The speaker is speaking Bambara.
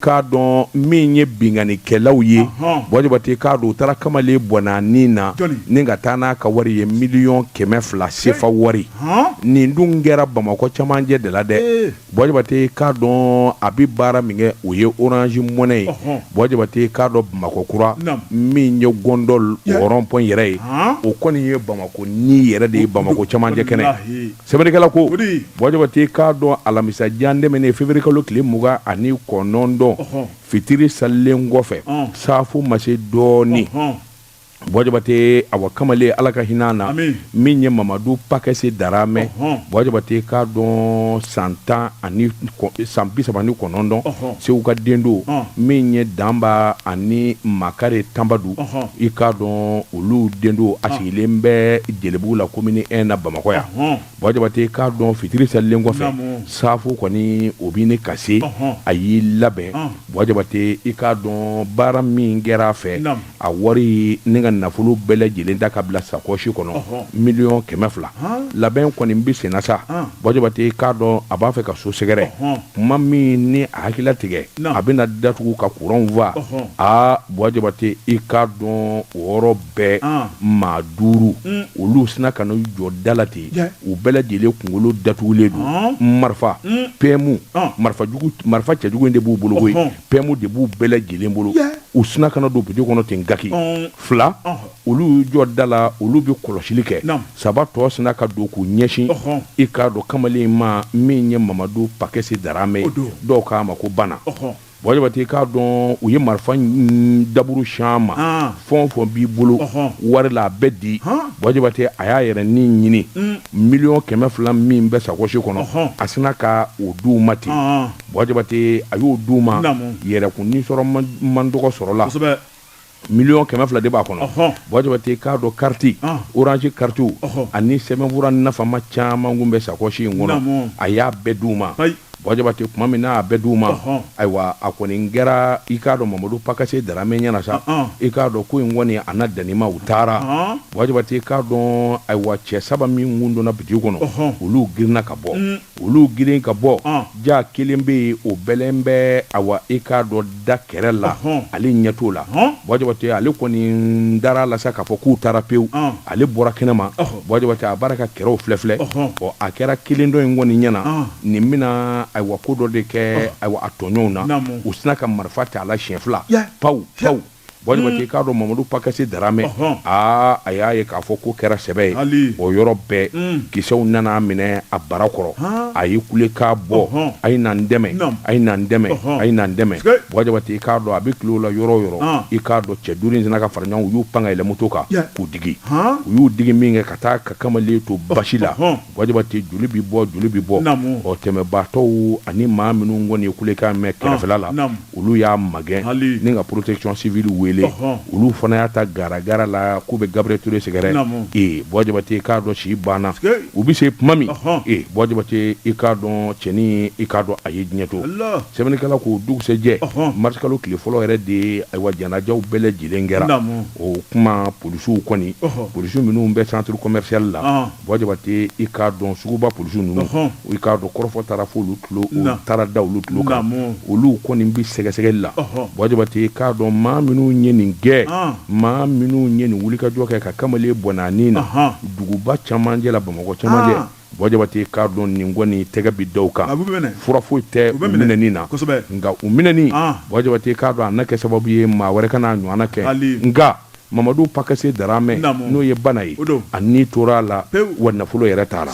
k'a dɔn min ye binganikɛlaw ye Bɔjɔbate k'a dɔn u taara kamalen bɔnnaani na ni ka taa n'a ka wari ye $200,000 sefa wari nin dun kɛra Bamakɔ camancɛ de la dɛ Bɔjɔbate k'a dɔn a bɛ baara min kɛ o ye Orange Money ye Bɔjɔbate k'a dɔn Bamakɔ kura min ye Gondol rond-point yɛrɛ ye o kɔni ye Bamakɔ ni yɛrɛ de ye Bamakɔ camancɛ kɛnɛ sɛbɛnnikɛla ko Bɔjɔbate k'a dɔn alamisa jan dɛmɛnen février kalo tile 29 fitiri salilen kɔfɛ safu ma se dɔɔni Bɔjɔbate awa kamalen ala ka hinɛ na min ye Mamadu Pakɛse Daramɛ Bɔjɔbate k'a dɔn san 39 Seku ka den don min ye Danba ani Makare Tanbadu i k'a dɔn olu den don a sigilen bɛ Jelebu la commune 1 na Bamakɔ yan Bɔjɔbate k'a dɔn fitiri salilen kɔfɛ safu kɔni o bi ni kase a y'i labɛn Bɔjɔbate i k'a dɔn baara min kɛra fɛ a wari ni ka nafolo bɛɛ lajɛlen da ka bila sakoshi kɔnɔ $100,000 labɛn kɔni bi senna sa Bɔjɔbate k'a dɔn a b'a fɛ ka so sɛgɛrɛ kuma min ni a hakila tigɛ a bɛna datugu ka courant va Bɔjɔbate i k'a dɔn o yɔrɔ bɛɛ maa 5 olu sina ka n'u jɔ da la ten u bɛɛ lajɛlen kunkolo datugulen don marifa PMU marifa cɛjugu in de b'u bolo koyi PMU de b'u bɛɛ lajɛlen bolo u sina ka na don biti kɔnɔ ten gaki 2 olu jɔ da la olu bɛ kɔlɔsili kɛ 3 tɔ sina ka don k'u ɲɛsin i k'a dɔn kamalen ma min ye Mamadu Pakɛse Daramɛ dɔw k'a ma ko bana Bɔjɔbate k'a dɔn u ye marifa daburu caman fɛn o fɛn b'i bolo wari la a bɛɛ di Bɔjɔbate a y'a yɛrɛ ni ɲini $100,000 min bɛ sakosi kɔnɔ a sina ka o d'u ma ten Bɔjɔbate a y'o d'u ma yɛrɛkun sɔrɔ man dɔgɔ sɔrɔla $100,000 de b'a kɔnɔ Bɔjɔbate k'a dɔn carte Orange carte ani sɛbɛnfura nafama caman kun bɛ sakosi in kɔnɔ a y'a bɛɛ d'u ma Bɔjɔbate kuma min n'a bɛɛ d'u ma ayiwa a kɔni kɛra i k'a dɔn Mamadu Pakɛse Daramɛ ɲɛna sa i k'a dɔn ko in kɔni a na danima u taara Bɔjɔbate k'a dɔn ayiwa cɛ 3 min kun donna biti kɔnɔ olu girinna ka bɔ olu girin ka bɔ ja kelen bɛ yen o bɛlɛn bɛ ayiwa i k'a dɔn da kɛrɛ la ale ɲɛ t'o la Bɔjɔbate ale kɔni dara la sa k'a fɔ k'u taara pewu ale bɔra kɛnɛma Bɔjɔbate a baara ka kɛrɛw filɛ a kɛra kelen dɔ in kɔni ɲɛna nin bɛna ayiwa ko dɔ de kɛ ayiwa a tɔɲɔgɔnw na u sina ka marifa ta a la siɲɛ 2 pawu Bɔjɔbate k'a dɔn Mamadu Pakɛse Daramɛ a y'a ye k'a fɔ ko kɛra sɛbɛ ye o yɔrɔ bɛɛ kisɛw nana minɛ a bara kɔrɔ a y'i kule k'a bɔ a ye na n dɛmɛ Bɔjɔbate k'a dɔn a bɛ kile o la yɔrɔ o yɔrɔ i k'a dɔn cɛ 5 in sina ka fara ɲɔgɔn u y'u pan ka yɛlɛ moto kan k'u digi u y'u digi min kɛ ka taa ka kamalen to basi la Bɔjɔbate joli bi bɔ ɔ tɛmɛbaatɔw ani maa minnu kɔni ye kulekan mɛn kɛrɛfɛla la olu y'a magɛn ni ka protection civile wele olu fana y'a ta gara la k'u bɛ Gabriel Touré sɛgɛrɛ Bɔjɔbate k'a dɔn si banna u bɛ se kuma min Bɔjɔbate i k'a dɔn cɛnin i k'a dɔn a ye diɲɛ to sɛbɛnnikɛla k'o dugusɛjɛ mars kalo tile fɔlɔ yɛrɛ de ayiwa janajaw bɛɛ lajɛlen kɛra o kuma polisiw kɔni polisiw minnu bɛ centre commercial la Bɔjɔbate i k'a dɔn suguba polisiw ninnu i k'a dɔn kɔrɔfɔ taara fo olu tulo u taara da olu tulo kan olu kɔni bɛ sɛgɛsɛgɛli la Bɔjɔbate k'a dɔn maa minnu ye nin kɛ maa minnu ye nin wulikajɔ kɛ ka kamalen bɔnnaani na duguba camancɛ la Bamakɔ camancɛ Bɔjɔbate k'a dɔn nin kɔni tɛgɛ bi daw kan fura foyi tɛ u minɛni na nka u minɛni Bɔjɔbate k'a dɔn a na kɛ sababu ye maa wɛrɛ ka n'a ɲɔgɔnna kɛ nka Mamadu Pakɛse Daramɛ n'o ye bana ye a ni tora a la wa nafolo yɛrɛ taara